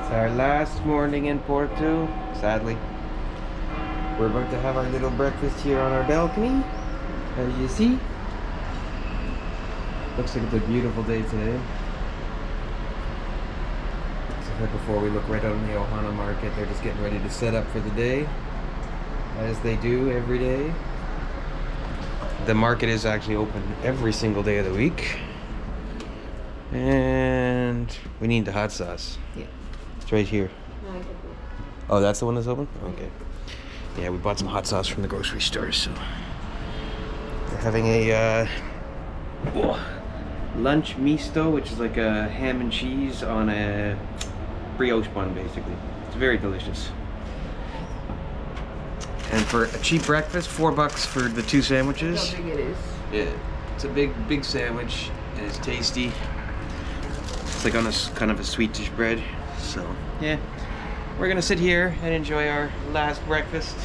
It's our last morning in Porto, sadly. We're about to have our little breakfast here on our balcony, as you see. Looks like it's a beautiful day today. So right before we look right out on the Ohana market, they're just getting ready to set up for the day, as they do every day. The market is actually open every single day of the week. And we need the hot sauce. Yeah. It's right here. Oh, that's the one that's open? Okay. Yeah, we bought some hot sauce from the grocery store, so we're having a lunch misto, which is like a ham and cheese on a brioche bun, basically. It's very delicious. And for a cheap breakfast, $4 for the 2 sandwiches. How big it is. Yeah, it's a big sandwich, and it's tasty. It's like on a kind of a sweet dish bread. So yeah, we're gonna sit here and enjoy our last breakfast.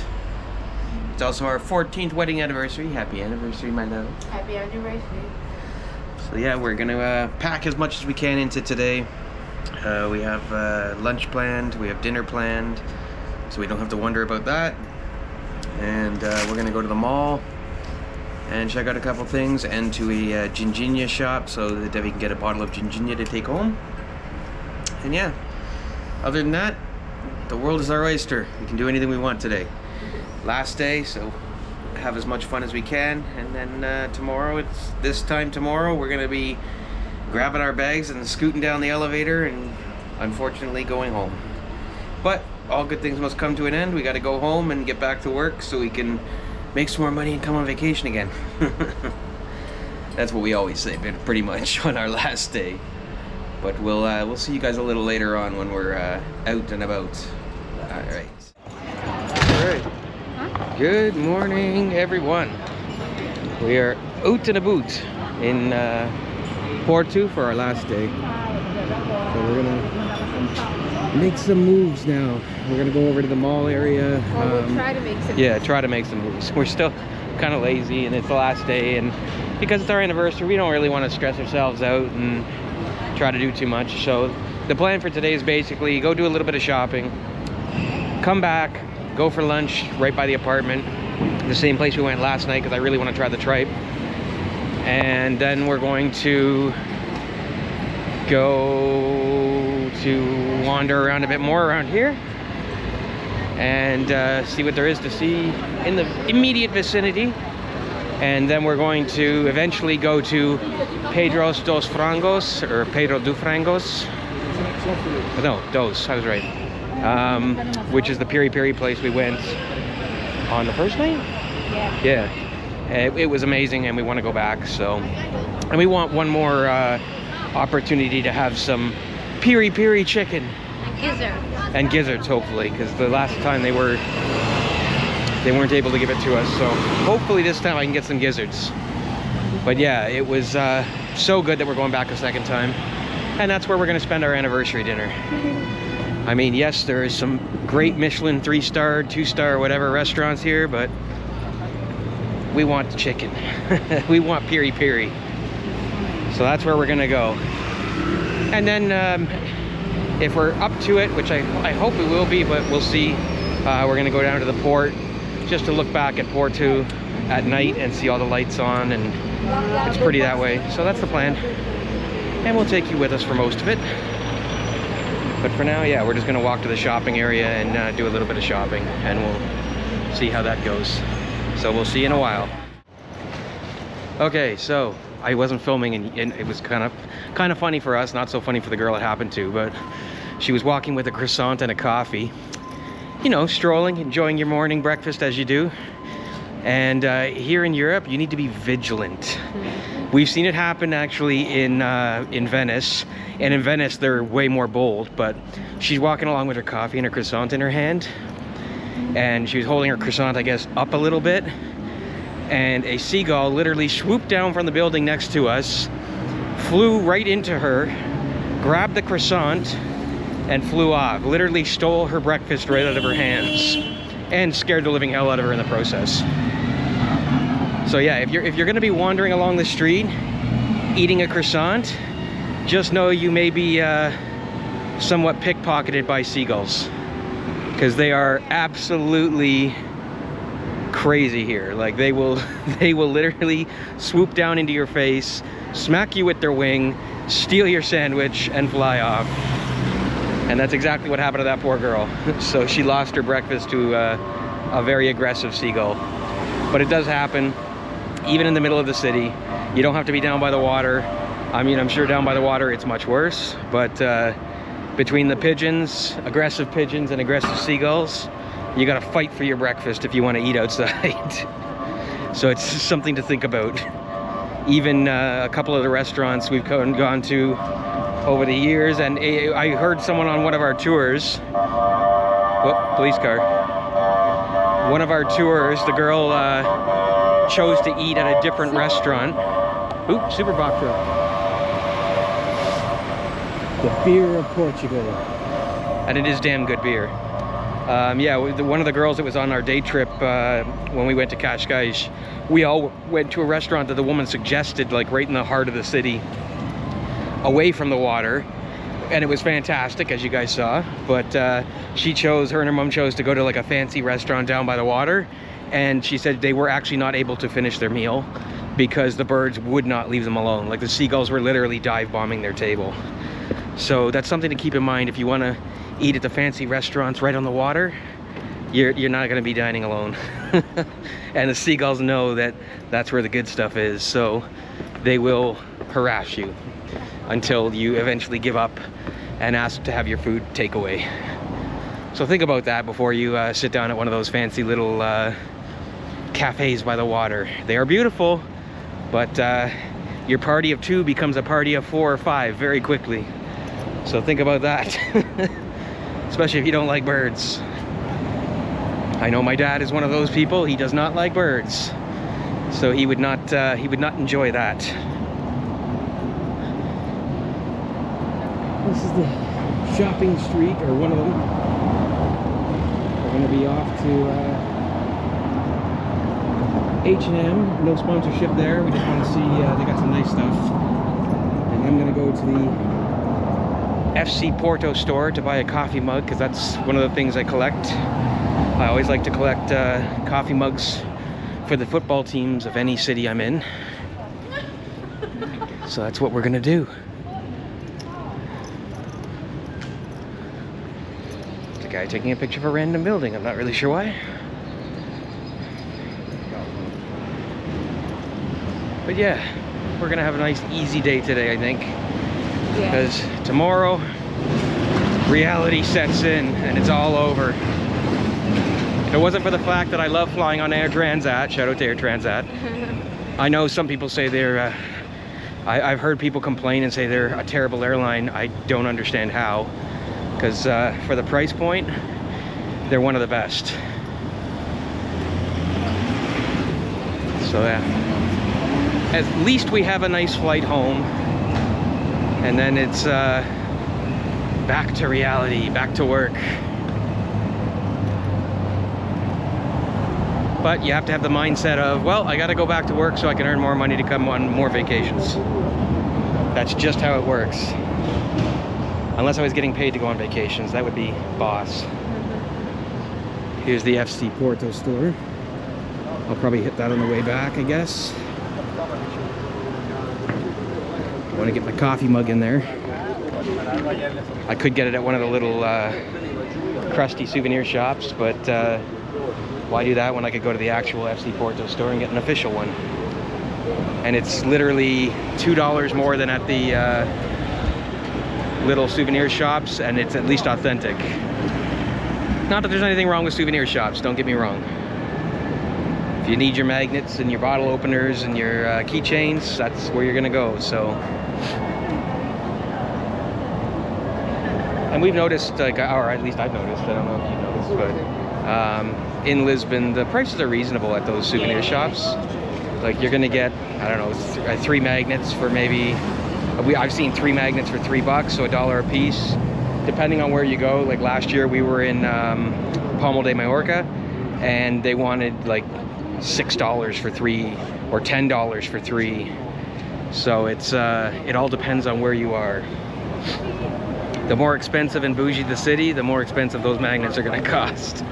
It's also our 14th wedding anniversary. Happy anniversary, my love. Happy anniversary. So yeah, we're gonna pack as much as we can into today. We have lunch planned, we have dinner planned, so we don't have to wonder about that. And we're gonna go to the mall and check out a couple things, and to a ginginha shop so that Debbie can get a bottle of ginginha to take home. And yeah, other than that, the world is our oyster. We can do anything we want today. Last day, so have as much fun as we can. And then tomorrow, it's this time tomorrow, we're gonna be grabbing our bags and scooting down the elevator and unfortunately going home. But all good things must come to an end. We gotta go home and get back to work so we can make some more money and come on vacation again. That's what we always say, pretty much, on our last day. But we'll see you guys a little later on when we're out and about. All right. All right. Huh? Good morning, everyone. We are out and about in Porto for our last day. So we're gonna make some moves now. We're gonna go over to the mall area. Or we'll try to make some. Yeah, try to make some moves. We're still kind of lazy, and it's the last day, and because it's our anniversary, we don't really want to stress ourselves out and try to do too much. So the plan for today is basically go do a little bit of shopping, come back, go for lunch right by the apartment, the same place we went last night because I really want to try the tripe. And then we're going to go to wander around a bit more around here and see what there is to see in the immediate vicinity. And then we're going to eventually go to Pedro dos Frangos, or Pedro do Frangos. No, dos, I was right. Which is the piri-piri place we went on the first night? Yeah. Yeah. It was amazing, and we want to go back, so. And we want one more opportunity to have some piri-piri chicken. And gizzards, hopefully, because the last time they weren't able to give it to us. So hopefully this time I can get some gizzards. But yeah, it was so good that we're going back a second time, and that's where we're going to spend our anniversary dinner. I mean, yes, there is some great Michelin 3-star, 2-star, whatever restaurants here, but we want the chicken. We want piri-piri. So that's where we're going to go. And then if we're up to it, which I hope we will be, but we'll see, we're gonna go down to the port just to look back at Porto at night and see all the lights on, and it's pretty that way. So that's the plan, and we'll take you with us for most of it. But for now, yeah, we're just gonna walk to the shopping area and do a little bit of shopping, and we'll see how that goes. So we'll see you in a while. Okay, so I wasn't filming, and it was kind of funny for us, not so funny for the girl it happened to, but she was walking with a croissant and a coffee, you know, strolling, enjoying your morning breakfast as you do. And here in Europe, you need to be vigilant. We've seen it happen actually in Venice, and in Venice they're way more bold. But she's walking along with her coffee and her croissant in her hand, and she was holding her croissant, I guess, up a little bit. And a seagull literally swooped down from the building next to us, flew right into her, grabbed the croissant, and flew off. Literally stole her breakfast right out of her hands, and scared the living hell out of her in the process. So yeah, if you're gonna be wandering along the street, eating a croissant, just know you may be somewhat pickpocketed by seagulls, because they are absolutely crazy here. Like they will literally swoop down into your face, smack you with their wing, steal your sandwich, and fly off. And that's exactly what happened to that poor girl. So she lost her breakfast to a very aggressive seagull. But it does happen, even in the middle of the city. You don't have to be down by the water. I mean, I'm sure down by the water it's much worse, but between the pigeons, aggressive pigeons and aggressive seagulls, you gotta fight for your breakfast if you want to eat outside. So it's something to think about. Even a couple of the restaurants we've gone to over the years, and I heard someone on one of our tours, whoop, police car. One of our tours, the girl chose to eat at a different restaurant. Oop, Super Box truck. The beer of Portugal. And it is damn good beer. Yeah, one of the girls that was on our day trip when we went to Cascais, we all went to a restaurant that the woman suggested, like right in the heart of the city, away from the water. And it was fantastic, as you guys saw. But her and her mom chose to go to like a fancy restaurant down by the water. And she said they were actually not able to finish their meal because the birds would not leave them alone. Like the seagulls were literally dive bombing their table. So that's something to keep in mind if you want to eat at the fancy restaurants right on the water. You're not going to be dining alone. And the seagulls know that that's where the good stuff is, so they will harass you until you eventually give up and ask to have your food takeaway. So think about that before you sit down at one of those fancy little cafes by the water. They are beautiful, but your party of 2 becomes a party of 4 or 5 very quickly. So think about that. Especially if you don't like birds. I know my dad is one of those people. He does not like birds, so he would not enjoy that. This is the shopping street, or one of them. We're going to be off to H&M. No sponsorship there. We just want to see they got some nice stuff. And I'm going to go to the FC Porto store to buy a coffee mug, because that's one of the things I collect. I always like to collect coffee mugs for the football teams of any city I'm in. So that's what we're gonna do. It's a guy taking a picture of a random building. I'm not really sure why. But yeah, we're gonna have a nice easy day today, I think. Because tomorrow reality sets in and it's all over. If it wasn't for the fact that I love flying on Air Transat, shout out to Air Transat. I know some people say they're I've heard people complain and say they're a terrible airline. I don't understand how, because for the price point, they're one of the best. So yeah, at least we have a nice flight home. And then it's back to reality, back to work. But you have to have the mindset of, well, I gotta go back to work so I can earn more money to come on more vacations. That's just how it works. Unless I was getting paid to go on vacations, that would be boss. Here's the FC Porto store. I'll probably hit that on the way back, I guess. I want to get my coffee mug in there. I could get it at one of the little crusty souvenir shops, but why do that when I could go to the actual FC Porto store and get an official one? And it's literally $2 more than at the little souvenir shops, and it's at least authentic. Not that there's anything wrong with souvenir shops, don't get me wrong. If you need your magnets and your bottle openers and your keychains, that's where you're gonna go. So, and we've noticed, like, or at least I've noticed, I don't know if you've noticed, but in Lisbon, the prices are reasonable at those souvenir shops. Like, you're gonna get, I don't know, 3 magnets for maybe, I've seen 3 magnets for $3, so $1 a piece, depending on where you go. Like last year we were in Palma de Mallorca, and they wanted like $6 for 3 or $10 for 3. So it's it all depends on where you are. The more expensive and bougie the city, the more expensive those magnets are going to cost.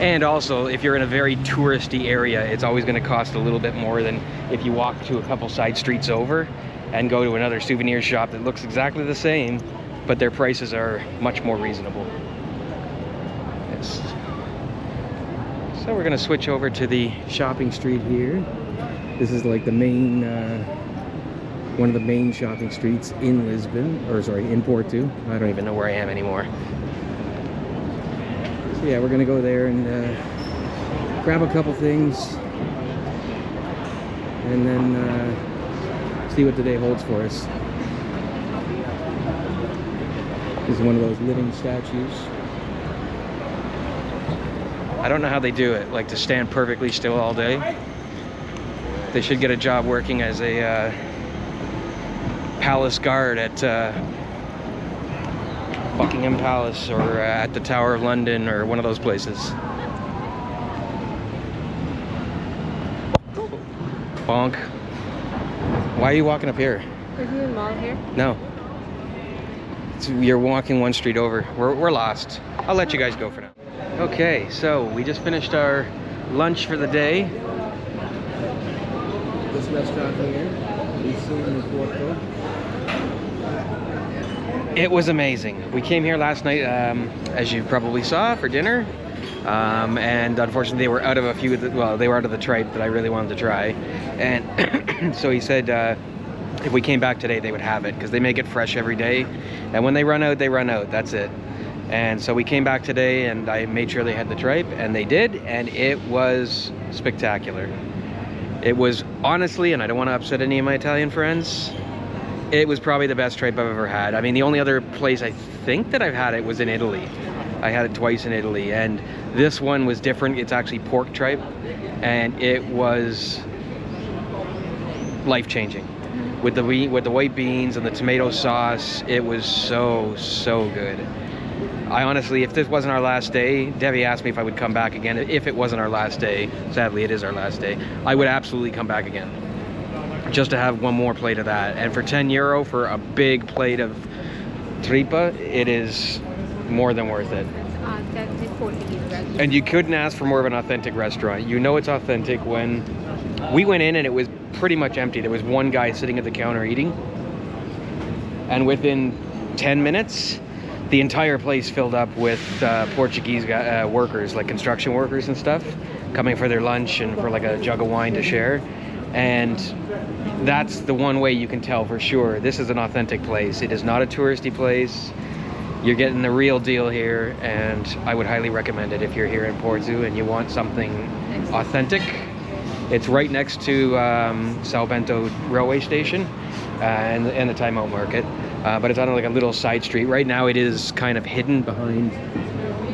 And also, if you're in a very touristy area, it's always going to cost a little bit more than if you walk to a couple side streets over and go to another souvenir shop that looks exactly the same, but their prices are much more reasonable. Yes. So we're going to switch over to the shopping street here. This is like the main, one of the main shopping streets in Lisbon, or sorry, in Porto. I don't even know where I am anymore. So yeah, we're going to go there and grab a couple things and then see what the day holds for us. This is one of those living statues. I don't know how they do it, like to stand perfectly still all day. They should get a job working as a palace guard at Buckingham Palace or at the Tower of London or one of those places. Bonk. Why are you walking up here? Is there a mall here? No. You're walking one street over. We're lost. I'll let you guys go for now. Okay, so we just finished our lunch for the day. This restaurant here, we've seen in Porto. It was amazing. We came here last night, as you probably saw, for dinner. And unfortunately they were out of a few of the, well, they were out of the tripe that I really wanted to try. And so he said if we came back today they would have it because they make it fresh every day. And when they run out, they run out. That's it. And so we came back today and I made sure they had the tripe, and they did, and it was spectacular. It was honestly, and I don't want to upset any of my Italian friends, it was probably the best tripe I've ever had. I mean, the only other place I think that I've had it was in Italy. I had it twice in Italy, and this one was different. It's actually pork tripe, and it was life-changing. With the white beans and the tomato sauce, it was so good. I honestly, if this wasn't our last day, Debbie asked me if I would come back again. If it wasn't our last day, sadly it is our last day, I would absolutely come back again. Just to have one more plate of that. And for €10 for a big plate of tripa, it is more than worth it. Authentic Portuguese restaurant. And you couldn't ask for more of an authentic restaurant. You know it's authentic when we went in and it was pretty much empty. There was one guy sitting at the counter eating. And within 10 minutes, the entire place filled up with Portuguese workers, like construction workers and stuff, coming for their lunch and for like a jug of wine to share. And that's the one way you can tell for sure this is an authentic place. It is not a touristy place. You're getting the real deal here, and I would highly recommend it if you're here in Porto and you want something authentic. It's right next to São Bento railway station and the Time Out Market. But it's on like a little side street. Right now it is kind of hidden behind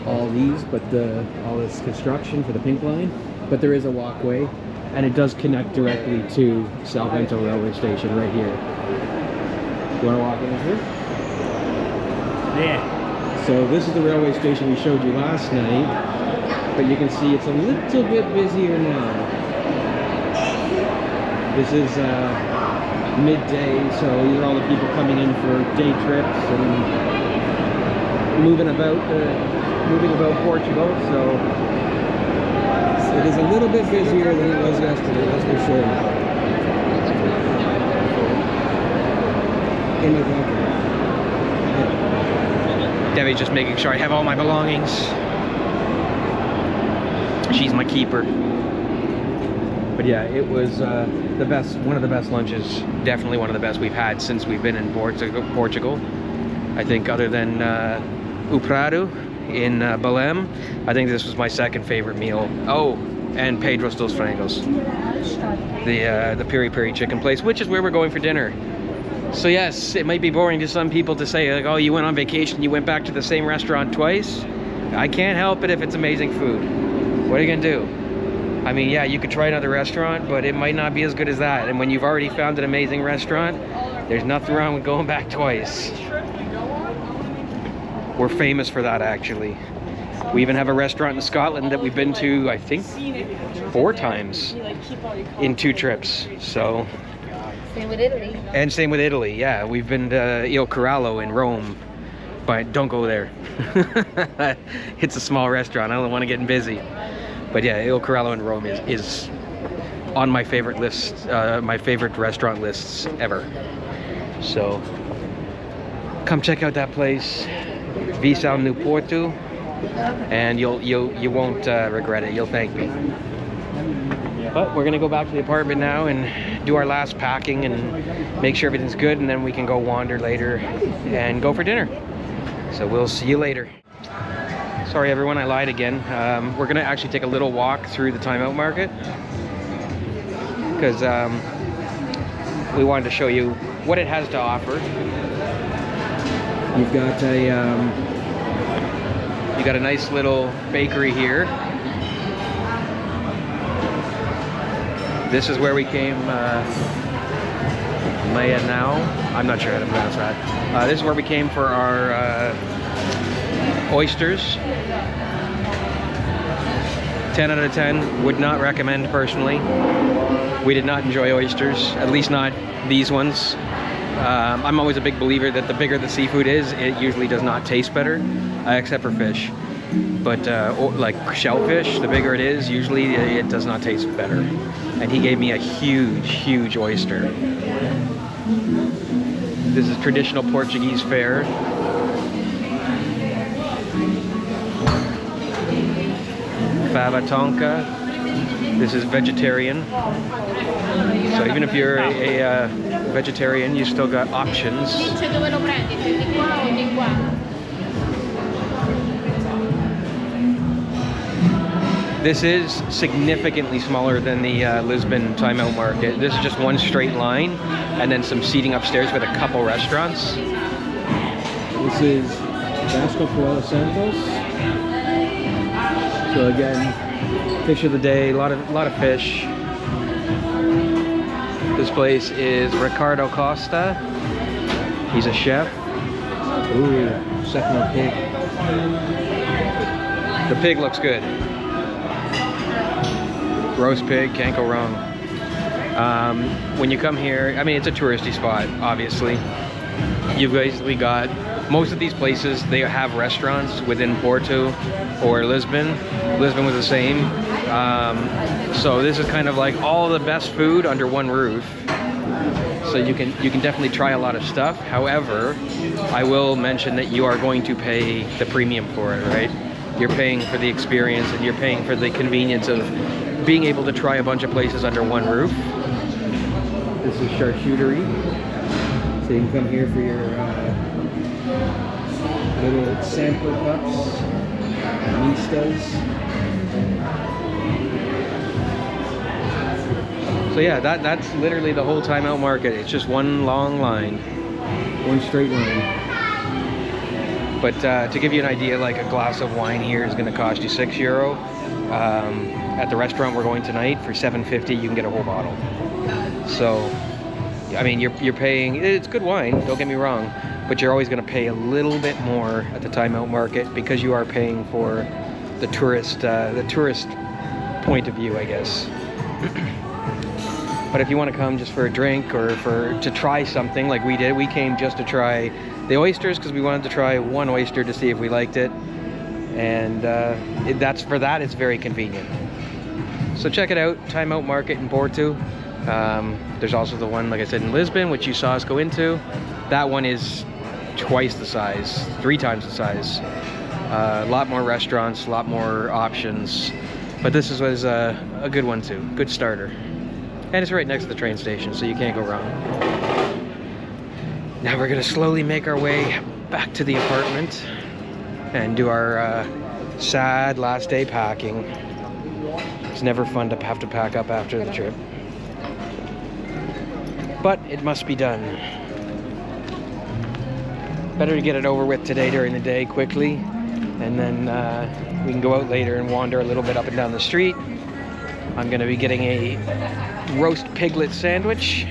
all these, but all this construction for the pink line. But there is a walkway, and it does connect directly to São Bento railway station right here. You want to walk in here? Yeah. So this is the railway station we showed you last night, but you can see it's a little bit busier now. This is midday, so these are all the people coming in for day trips and moving about Portugal. So it is a little bit busier than it was yesterday, that's for sure. In my pocket. Debbie's just making sure I have all my belongings. She's my keeper. But yeah, it was the best, one of the best lunches, definitely one of the best we've had since we've been in Portugal. I think other than O Prado in Belém, I think this was my second favorite meal. Oh, and Pedro's dos Frangos, the peri-peri chicken place, which is where we're going for dinner. So yes, it might be boring to some people to say, like, oh, you went on vacation, you went back to the same restaurant twice. I can't help it if it's amazing food. What are you gonna do? I mean, yeah, you could try another restaurant, but it might not be as good as that. And when you've already found an amazing restaurant, there's nothing wrong with going back twice. We're famous for that, actually. We even have a restaurant in Scotland that we've been to, I think, 4 times in 2 trips. So. Same with Italy. And same with Italy, yeah. We've been to Il Corallo in Rome. but don't go there. It's a small restaurant. I don't want to get busy. But yeah, Il Corrallo in Rome is on my favorite list, my favorite restaurant lists ever. So come check out that place, Visão no Porto, and you won't regret it. You'll thank me. But we're gonna go back to the apartment now and do our last packing and make sure everything's good, and then we can go wander later and go for dinner. So we'll see you later. Sorry everyone, I lied again. We're gonna actually take a little walk through the Time Out Market because we wanted to show you what it has to offer. You've got a nice little bakery here. This is where we came. Maya now. I'm not sure how to pronounce that. This is where we came for our oysters. 10 out of 10. Would not recommend personally. We did not enjoy oysters, at least not these ones. I'm always a big believer that the bigger the seafood is, it usually does not taste better, except for fish. But like shellfish, the bigger it is, usually it does not taste better. And he gave me a huge oyster. This is traditional Portuguese fare. Fava tonka. This is vegetarian. So even if you're a vegetarian, you still got options. This is significantly smaller than the Lisbon Time Out Market. This is just one straight line and then some seating upstairs with a couple restaurants. This is Vasco Puella Santos. So again, fish of the day, a lot of fish. This place is Ricardo Costa. He's a chef. Ooh, second pig. The pig looks good. Roast pig, can't go wrong. When you come here, I mean, it's a touristy spot, obviously. You've basically got, most of these places, they have restaurants within Porto or Lisbon. Lisbon was the same. So this is kind of like all the best food under one roof. So you can definitely try a lot of stuff. However, I will mention that you are going to pay the premium for it, right? You're paying for the experience and you're paying for the convenience of being able to try a bunch of places under one roof. This is charcuterie. So you can come here for your little sampler cups, mistas. So yeah, that's literally the whole Time Out Market. It's just one long line, one straight line. But to give you an idea, like a glass of wine here is going to cost you €6. At the restaurant we're going tonight, for $7.50 you can get a whole bottle. So, I mean, you're paying. It's good wine, don't get me wrong, but you're always going to pay a little bit more at the Time Out Market because you are paying for the tourist point of view, I guess. But if you want to come just for a drink or to try something like we did, we came just to try the oysters because we wanted to try one oyster to see if we liked it. And it's very convenient. So check it out, Time Out Market in Porto. There's also the one, like I said, in Lisbon, which you saw us go into. That one is twice the size, 3 times the size. A lot more restaurants, a lot more options. But this was a good one too, good starter. And it's right next to the train station, so you can't go wrong. Now we're gonna slowly make our way back to the apartment and do our sad last day packing. It's never fun to have to pack up after the trip, but it must be done. Better to get it over with today during the day quickly, and then we can go out later and wander a little bit up and down the street. I'm gonna be getting a roast piglet sandwich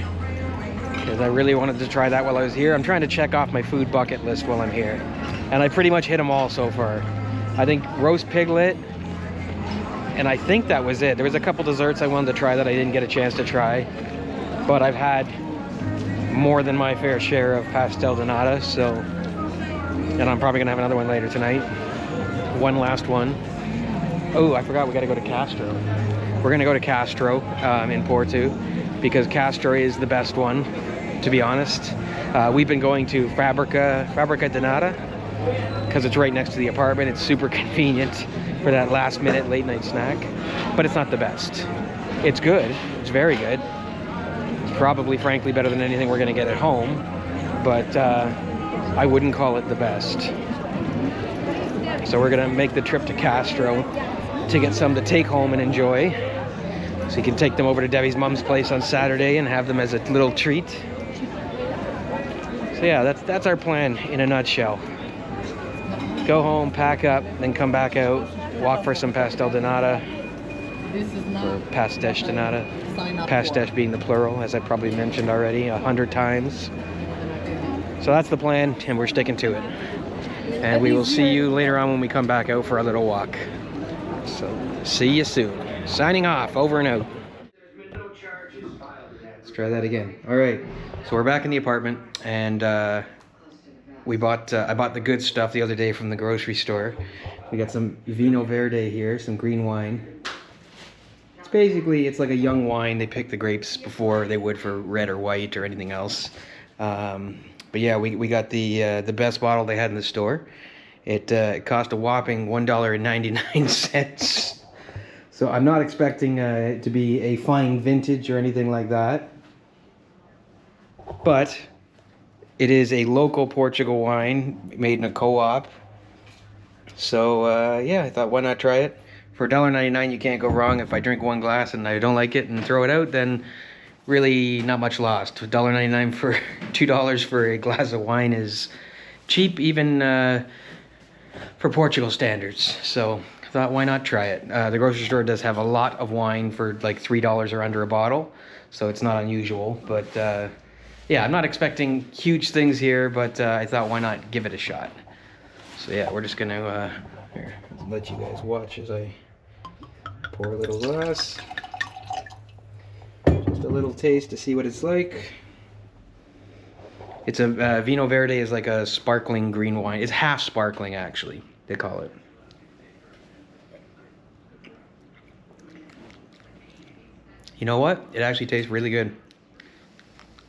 because I really wanted to try that while I was here. I'm trying to check off my food bucket list while I'm here, and I pretty much hit them all so far. I think roast piglet, and I think that was it. There was a couple desserts I wanted to try that I didn't get a chance to try, but I've had more than my fair share of pastel de nata, so And I'm probably gonna have another one later tonight. One last one. Oh, I forgot we gotta go to Castro. We're gonna go to Castro in Porto because Castro is the best one, to be honest. We've been going to Fabrica de Nada because it's right next to the apartment. It's super convenient for that last minute late night snack, but it's not the best. It's good, it's very good. It's probably, frankly, better than anything we're gonna get at home, but I wouldn't call it the best. So we're gonna make the trip to Castro to get some to take home and enjoy. So you can take them over to Debbie's mom's place on Saturday and have them as a little treat. So yeah, that's our plan in a nutshell. Go home, pack up, then come back out, walk for some pastel de nata, or pasteche de nata. Pasteche being the plural, as I probably mentioned already 100 times. So that's the plan, and we're sticking to it. And we will see you later on when we come back out for our little walk. So, see you soon. Signing off, over and out. Let's try that again. All right, so we're back in the apartment, and I bought the good stuff the other day from the grocery store. We got some Vino Verde here, some green wine. It's like a young wine. They pick the grapes before they would for red or white or anything else. But yeah, we got the best bottle they had in the store. It cost a whopping $1.99. So I'm not expecting it to be a fine vintage or anything like that. But it is a local Portugal wine made in a co-op. So yeah, I thought, why not try it? For $1.99 you can't go wrong. If I drink one glass and I don't like it and throw it out, then really not much lost. $1.99 for $2 for a glass of wine is cheap, even for Portugal standards. So I thought, why not try it? The grocery store does have a lot of wine for like $3 or under a bottle, so it's not unusual. But yeah, I'm not expecting huge things here, but I thought, why not give it a shot? So yeah, we're just gonna here, let you guys watch as I pour a little glass. Just a little taste to see what it's like. It's a Vino Verde is like a sparkling green wine. It's half sparkling, actually, they call it. You know what? It actually tastes really good.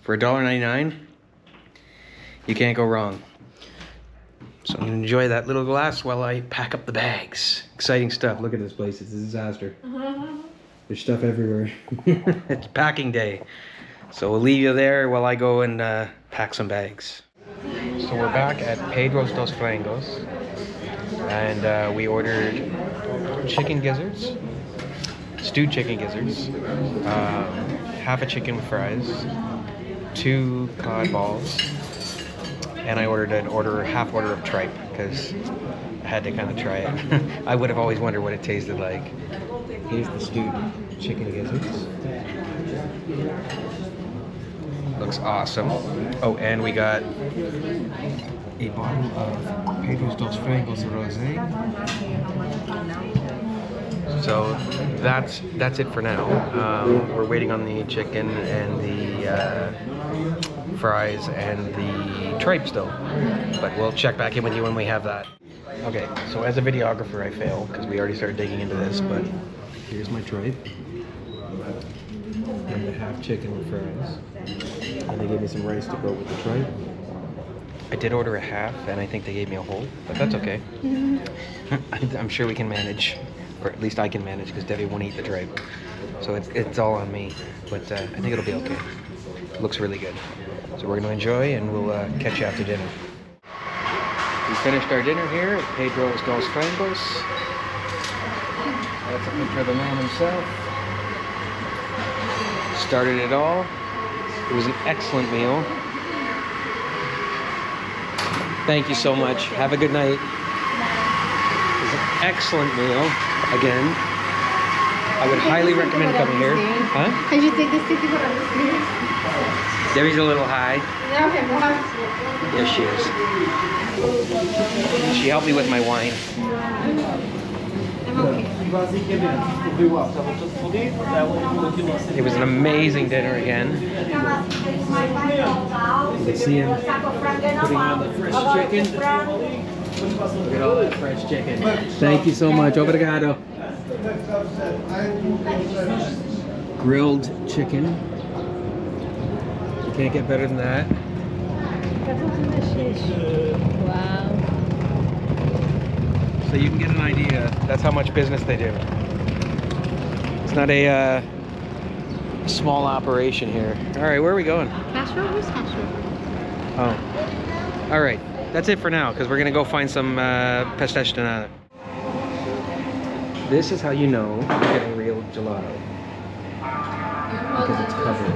For $1.99, you can't go wrong. So I'm gonna enjoy that little glass while I pack up the bags. Exciting stuff. Look at this place. It's a disaster. There's stuff everywhere. It's packing day. So we'll leave you there while I go and pack some bags. So we're back at Pedro's Dos Frangos. And we ordered chicken gizzards. Stewed chicken gizzards. Half a chicken with fries. 2 cod balls. And I ordered half order of tripe because I had to kind of try it. I would have always wondered what it tasted like. Here's the stewed chicken gizzards. Looks awesome. Oh, and we got a bottle of Pedro's Dos Frangos Rosé. So that's it for now. We're waiting on the chicken and the fries and the tripe still, but we'll check back in with you when we have that. Okay, so as a videographer I fail because we already started digging into this, but here's my tripe and the half chicken with fries, and they gave me some rice to go with the tripe. I did order a half and I think they gave me a whole, but that's okay. I'm sure we can manage, or at least I can manage, because Debbie won't eat the tripe, so it's all on me, but I think it'll be okay. It looks really good. So we're going to enjoy, and we'll catch you after dinner. We finished our dinner here at Pedro's Dos Frangos. That's a picture of the man himself. Started it all. It was an excellent meal. Thank you so much. Have a good night. It was an excellent meal. Again, I would highly recommend coming here. Huh? Can you take the sticky for upstairs? Debbie's a little high. Yes, she is. She helped me with my wine. It was an amazing dinner again. You can see him putting on the fresh chicken. Look at all that fresh chicken. Thank you so much. Obrigado. Grilled chicken. You can't get better than that. Wow. So you can get an idea. That's how much business they do. It's not a small operation here. All right, where are we going? Castro? Who's Castro? Oh. All right. That's it for now, because we're going to go find some pastéis de nata. This is how you know you're getting real gelato. Because it's covered.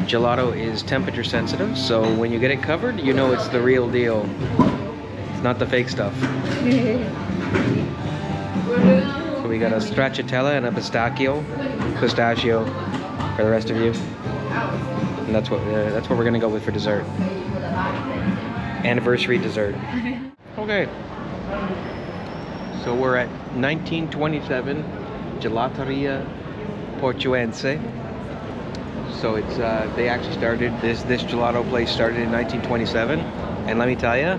Gelato is temperature sensitive, so when you get it covered, you know it's the real deal. It's not the fake stuff. So we got a stracciatella and a pistachio for the rest of you. And that's what we're gonna go with for dessert. Anniversary dessert. Okay. So we're at 1927 Gelateria Portuense. So it's they actually started this gelato place started in 1927, and let me tell you,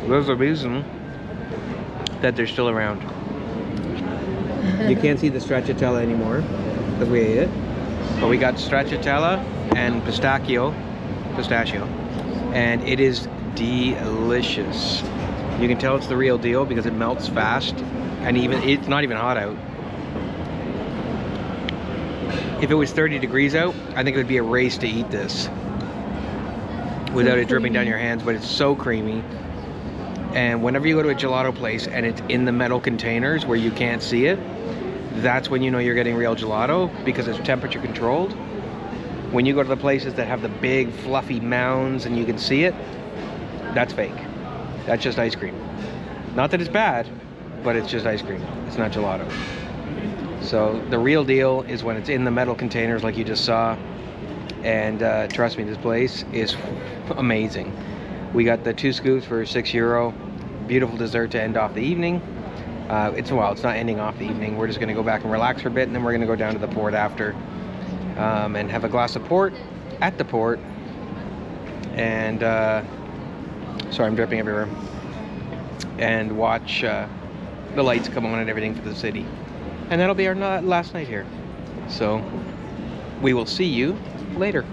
there's a reason that they're still around. You can't see the stracciatella anymore because we ate it, but we got stracciatella and pistachio, and it is delicious. You can tell it's the real deal because it melts fast, and it's not even hot out. If it was 30 degrees out, I think it would be a race to eat this without it dripping down your hands, but it's so creamy. And whenever you go to a gelato place and it's in the metal containers where you can't see it, that's when you know you're getting real gelato, because it's temperature controlled. When you go to the places that have the big fluffy mounds and you can see it, that's fake. That's just ice cream. Not that it's bad, but it's just ice cream. It's not gelato. So the real deal is when it's in the metal containers like you just saw. And trust me, this place is amazing. We got the 2 scoops for €6. Beautiful dessert to end off the evening. It's not ending off the evening. We're just gonna go back and relax for a bit, and then we're gonna go down to the port after and have a glass of port at the port. And sorry, I'm dripping everywhere. And watch the lights come on and everything for the city. And that'll be our last night here. So we will see you later.